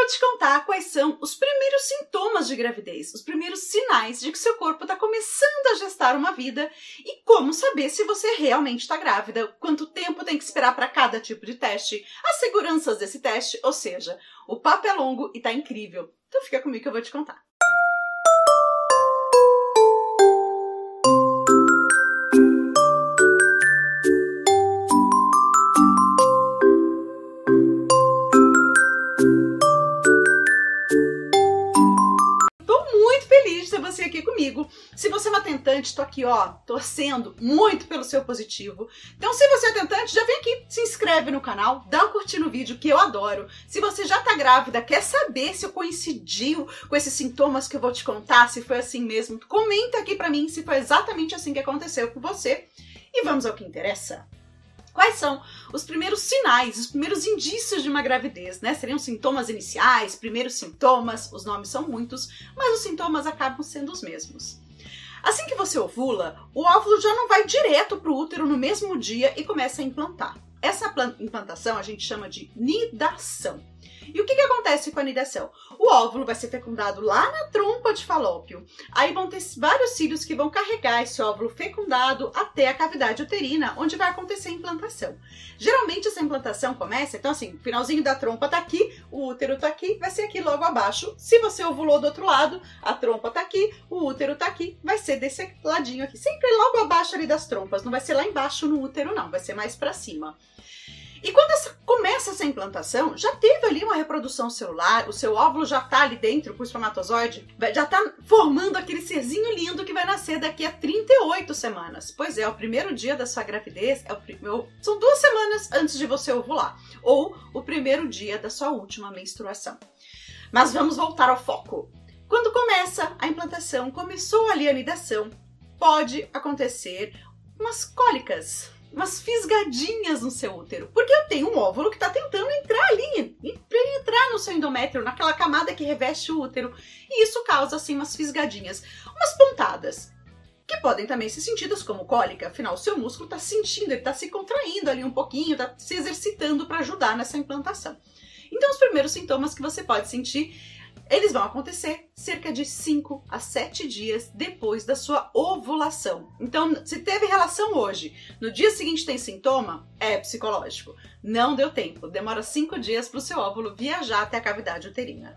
te contar quais são os primeiros sintomas de gravidez, os primeiros sinais de que seu corpo está começando a gestar uma vida e como saber se você realmente está grávida, quanto tempo tem que esperar para cada tipo de teste, as seguranças desse teste, ou seja, o papo é longo e tá incrível. Então fica comigo que eu vou te contar. Você aqui comigo. Se você é uma tentante, tô aqui, ó, torcendo muito pelo seu positivo. Então, se você é tentante, já vem aqui, se inscreve no canal, dá um curtir no vídeo, que eu adoro. Se você já tá grávida, quer saber se eu coincidiu com esses sintomas que eu vou te contar, se foi assim mesmo, comenta aqui pra mim se foi exatamente assim que aconteceu com você. E vamos ao que interessa. Quais são os primeiros sinais, os primeiros indícios de uma gravidez, né? Seriam sintomas iniciais, primeiros sintomas, os nomes são muitos, mas os sintomas acabam sendo os mesmos. Assim que você ovula, o óvulo já não vai direto para o útero no mesmo dia e começa a implantar. Essa implantação a gente chama de nidação. E o que acontece com a nidação? O óvulo vai ser fecundado lá na trompa de Falópio. Aí vão ter vários cílios que vão carregar esse óvulo fecundado até a cavidade uterina, onde vai acontecer a implantação. Geralmente essa implantação começa, então assim, o finalzinho da trompa tá aqui, o útero tá aqui, vai ser aqui logo abaixo. Se você ovulou do outro lado, a trompa tá aqui, o útero tá aqui, vai ser desse ladinho aqui. Sempre logo abaixo ali das trompas, não vai ser lá embaixo no útero não, vai ser mais pra cima. E quando começa essa implantação, já teve ali uma reprodução celular, o seu óvulo já tá ali dentro com o espermatozoide, já tá formando aquele serzinho lindo que vai nascer daqui a 38 semanas. Pois é, o primeiro dia da sua gravidez são 2 semanas antes de você ovular, ou o primeiro dia da sua última menstruação. Mas vamos voltar ao foco. Quando começa a implantação, começou ali a nidação, pode acontecer umas cólicas, umas fisgadinhas no seu útero, porque eu tenho um óvulo que está tentando entrar ali, entrar no seu endométrio, naquela camada que reveste o útero, e isso causa assim umas fisgadinhas, umas pontadas, que podem também ser sentidas como cólica, afinal o seu músculo está sentindo, ele está se contraindo ali um pouquinho, está se exercitando para ajudar nessa implantação. Então os primeiros sintomas que você pode sentir, eles vão acontecer cerca de 5 a 7 dias depois da sua ovulação. Então, se teve relação hoje, no dia seguinte tem sintoma, é psicológico. Não deu tempo, demora 5 dias para o seu óvulo viajar até a cavidade uterina.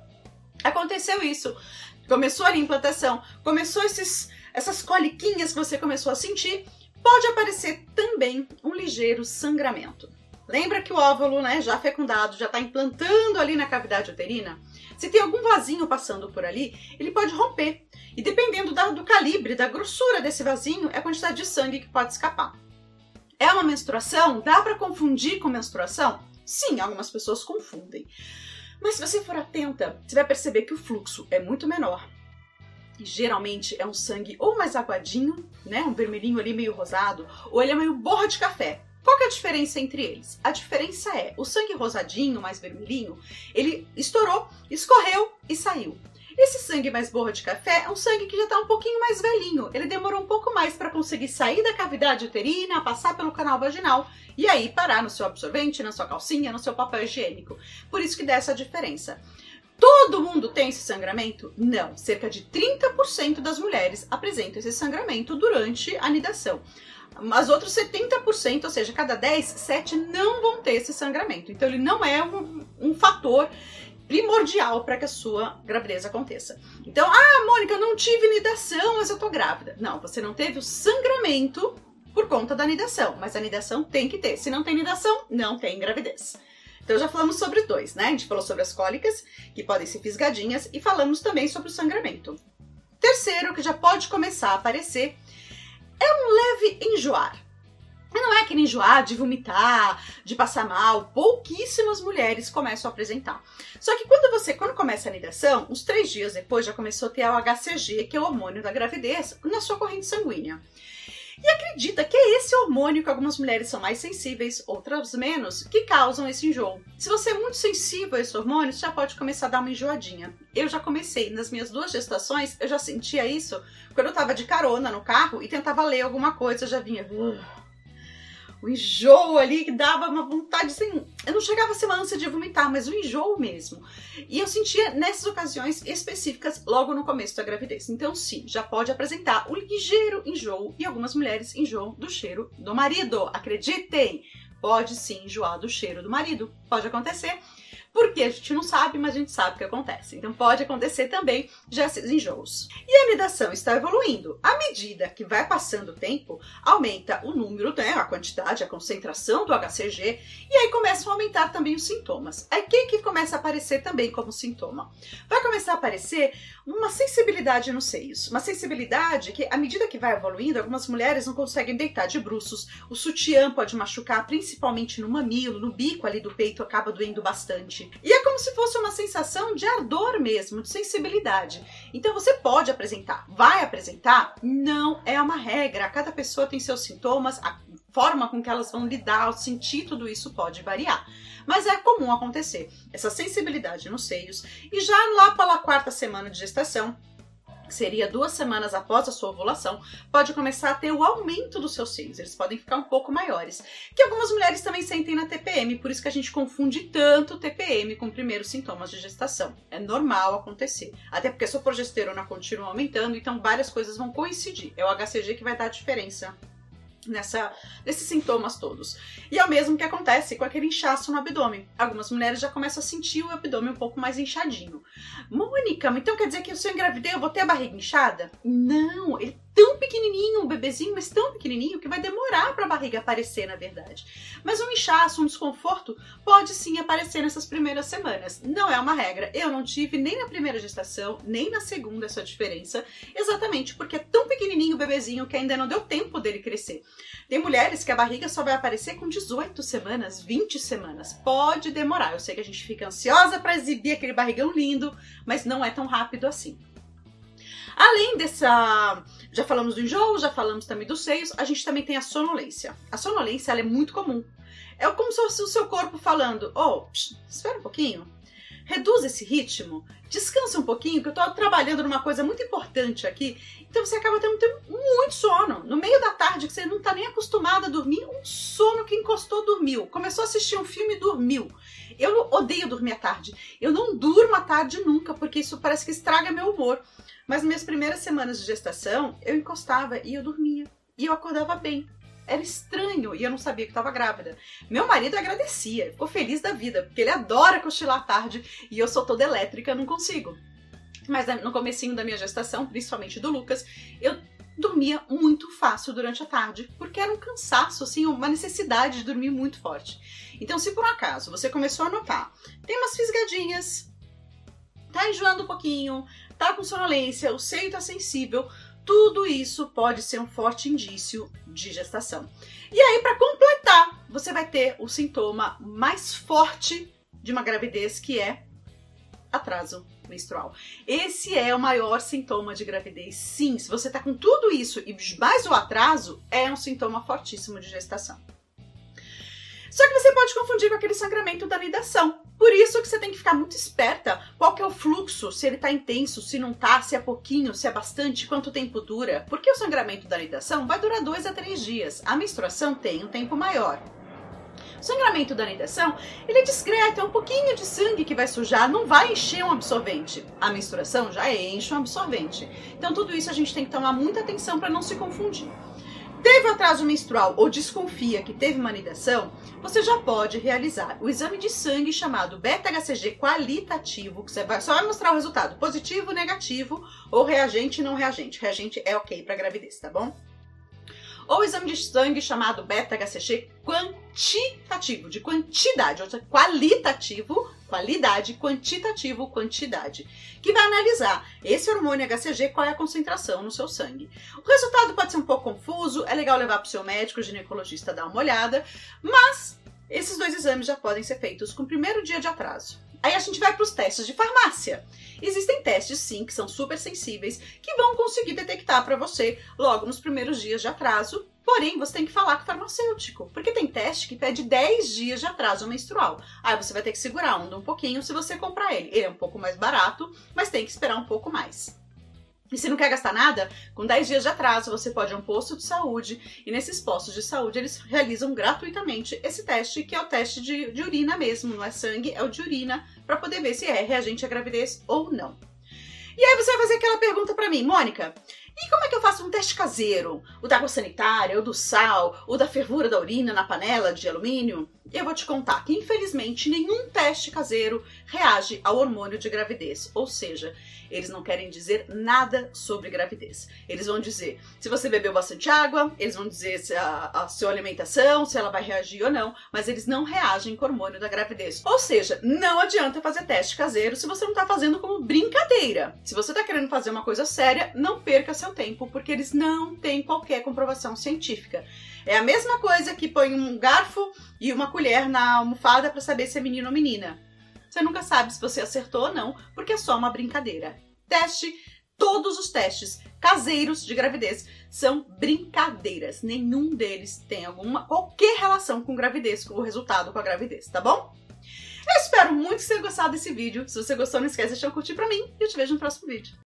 Aconteceu isso, começou ali a implantação, começou essas coliquinhas que você começou a sentir, pode aparecer também um ligeiro sangramento. Lembra que o óvulo, né, já fecundado, já está implantando ali na cavidade uterina? Se tem algum vasinho passando por ali, ele pode romper. E dependendo do calibre, da grossura desse vasinho, é a quantidade de sangue que pode escapar. É uma menstruação? Dá para confundir com menstruação? Sim, algumas pessoas confundem. Mas se você for atenta, você vai perceber que o fluxo é muito menor. E geralmente é um sangue ou mais aguadinho, né, um vermelhinho ali meio rosado, ou ele é meio borra de café. Qual que é a diferença entre eles? A diferença é, o sangue rosadinho, mais vermelhinho, ele estourou, escorreu e saiu. Esse sangue mais borra de café é um sangue que já está um pouquinho mais velhinho. Ele demorou um pouco mais para conseguir sair da cavidade uterina, passar pelo canal vaginal e aí parar no seu absorvente, na sua calcinha, no seu papel higiênico. Por isso que dá essa diferença. Todo mundo tem esse sangramento? Não. Cerca de 30% das mulheres apresentam esse sangramento durante a nidação. Mas outros 70%, ou seja, cada 10, 7 não vão ter esse sangramento. Então ele não é um fator primordial para que a sua gravidez aconteça. Então, Mônica, eu não tive nidação, mas eu tô grávida. Não, você não teve o sangramento por conta da nidação, mas a nidação tem que ter. Se não tem nidação, não tem gravidez. Então já falamos sobre os dois, né? A gente falou sobre as cólicas, que podem ser fisgadinhas, e falamos também sobre o sangramento. Terceiro, que já pode começar a aparecer, é um leve enjoar. Não é aquele enjoar de vomitar, de passar mal. Pouquíssimas mulheres começam a apresentar. Só que quando começa a nidação, uns 3 dias depois já começou a ter o HCG, que é o hormônio da gravidez, na sua corrente sanguínea. E acredita que é esse hormônio que algumas mulheres são mais sensíveis, outras menos, que causam esse enjoo. Se você é muito sensível a esse hormônio, você já pode começar a dar uma enjoadinha. Eu já comecei, nas minhas 2 gestações, eu já sentia isso quando eu tava de carona no carro e tentava ler alguma coisa, eu já vinha... o enjoo ali que dava uma vontade, assim, eu não chegava a ser uma ânsia de vomitar, mas o enjoo mesmo. E eu sentia nessas ocasiões específicas logo no começo da gravidez. Então sim, já pode apresentar o ligeiro enjoo e algumas mulheres enjoam do cheiro do marido. Acreditem, pode sim enjoar do cheiro do marido, pode acontecer. Porque a gente não sabe, mas a gente sabe o que acontece. Então pode acontecer também já esses enjoos. E a anidação está evoluindo. À medida que vai passando o tempo, aumenta o número, né, a quantidade, a concentração do HCG, e aí começam a aumentar também os sintomas. Aí o que começa a aparecer também como sintoma? Vai começar a aparecer uma sensibilidade nos seios. Uma sensibilidade que, à medida que vai evoluindo, algumas mulheres não conseguem deitar de bruços, o sutiã pode machucar, principalmente no mamilo, no bico ali do peito, acaba doendo bastante. E é como se fosse uma sensação de ardor mesmo, de sensibilidade. Então você pode apresentar. Vai apresentar? Não é uma regra. Cada pessoa tem seus sintomas, a forma com que elas vão lidar, sentir tudo isso pode variar. Mas é comum acontecer essa sensibilidade nos seios e já lá pela 4ª semana de gestação, que seria 2 semanas após a sua ovulação, pode começar a ter o aumento dos seus seios, eles podem ficar um pouco maiores, que algumas mulheres também sentem na TPM, por isso que a gente confunde tanto TPM com primeiros sintomas de gestação. É normal acontecer, até porque a sua progesterona continua aumentando, então várias coisas vão coincidir, é o HCG que vai dar a diferença nesses sintomas todos. E é o mesmo que acontece com aquele inchaço no abdômen. Algumas mulheres já começam a sentir o abdômen um pouco mais inchadinho. Mônica, então quer dizer que se eu engravidei eu vou ter a barriga inchada? Não, ele é tão pequenininho, um bebezinho, mas tão pequenininho que vai demorar para a barriga aparecer, na verdade. Mas um inchaço, um desconforto pode sim aparecer nessas primeiras semanas. Não é uma regra. Eu não tive nem na primeira gestação, nem na segunda essa diferença, exatamente porque é tão pequenininho o bebezinho que ainda não deu tempo dele crescer. Tem mulheres que a barriga só vai aparecer com 18 semanas, 20 semanas. Pode demorar. Eu sei que a gente fica ansiosa para exibir aquele barrigão lindo, mas não é tão rápido assim. Além dessa, já falamos do enjoo, já falamos também dos seios, a gente também tem a sonolência. A sonolência ela é muito comum. É como se fosse o seu corpo falando, espera um pouquinho, reduz esse ritmo, descansa um pouquinho, que eu tô trabalhando numa coisa muito importante aqui. Então você acaba tendo muito sono. No meio da tarde, que você não tá nem acostumado a dormir, um sono que encostou, dormiu. Começou a assistir um filme e dormiu. Eu odeio dormir à tarde. Eu não durmo à tarde nunca, porque isso parece que estraga meu humor. Mas nas minhas primeiras semanas de gestação, eu encostava e eu dormia. E eu acordava bem. Era estranho e eu não sabia que estava grávida. Meu marido agradecia, ficou feliz da vida, porque ele adora cochilar à tarde e eu sou toda elétrica, não consigo. Mas no comecinho da minha gestação, principalmente do Lucas, eu dormia muito fácil durante a tarde, porque era um cansaço, assim, uma necessidade de dormir muito forte. Então, se por acaso você começou a notar, tem umas fisgadinhas, tá enjoando um pouquinho, tá com sonolência, o seio tá sensível, tudo isso pode ser um forte indício de gestação. E aí, para completar, você vai ter o sintoma mais forte de uma gravidez, que é atraso menstrual. Esse é o maior sintoma de gravidez. Sim, se você tá com tudo isso e mais o atraso, é um sintoma fortíssimo de gestação. Só que você pode confundir com aquele sangramento da nidação. Por isso que você tem que ficar muito esperta qual que é o fluxo, se ele tá intenso, se não tá, se é pouquinho, se é bastante, quanto tempo dura. Porque o sangramento da nidação vai durar 2 a 3 dias. A menstruação tem um tempo maior. O sangramento da nidação, ele é discreto, é um pouquinho de sangue que vai sujar, não vai encher um absorvente. A menstruação já enche um absorvente. Então tudo isso a gente tem que tomar muita atenção para não se confundir. Teve atraso menstrual ou desconfia que teve uma nidação, você já pode realizar o exame de sangue chamado beta-HCG qualitativo, que você só vai mostrar o resultado positivo, negativo ou reagente, não reagente. Reagente é ok para gravidez, tá bom? Ou o exame de sangue chamado beta-HCG quantitativo, de quantidade, ou seja, qualitativo, qualidade, quantitativo, quantidade, que vai analisar esse hormônio HCG, qual é a concentração no seu sangue. O resultado pode ser um pouco confuso, é legal levar para o seu médico, o ginecologista, dar uma olhada, mas esses 2 exames já podem ser feitos com o primeiro dia de atraso. Aí a gente vai para os testes de farmácia. Existem testes, sim, que são super sensíveis, que vão conseguir detectar para você logo nos primeiros dias de atraso. Porém, você tem que falar com o farmacêutico, porque tem teste que pede 10 dias de atraso menstrual. Aí você vai ter que segurar a onda um pouquinho se você comprar ele. Ele é um pouco mais barato, mas tem que esperar um pouco mais. E se não quer gastar nada, com 10 dias de atraso você pode ir a um posto de saúde e nesses postos de saúde eles realizam gratuitamente esse teste, que é o teste de urina mesmo, não é sangue, é o de urina, para poder ver se é reagente à gravidez ou não. E aí você vai fazer aquela pergunta pra mim, Mônica, e como é que eu faço um teste caseiro? O da água sanitária, o do sal, o da fervura da urina na panela de alumínio? Eu vou te contar que, infelizmente, nenhum teste caseiro reage ao hormônio de gravidez. Ou seja, eles não querem dizer nada sobre gravidez. Eles vão dizer se você bebeu bastante água, eles vão dizer se a sua alimentação, se ela vai reagir ou não, mas eles não reagem com o hormônio da gravidez. Ou seja, não adianta fazer teste caseiro se você não está fazendo como brincadeira. Se você está querendo fazer uma coisa séria, não perca seu tempo, porque eles não têm qualquer comprovação científica. É a mesma coisa que põe um garfo e uma colher na almofada para saber se é menino ou menina. Você nunca sabe se você acertou ou não, porque é só uma brincadeira. Todos os testes caseiros de gravidez são brincadeiras. Nenhum deles tem qualquer relação com gravidez, com o resultado com a gravidez, tá bom? Eu espero muito que você tenha gostado desse vídeo. Se você gostou, não esquece de deixar um curtir pra mim e eu te vejo no próximo vídeo.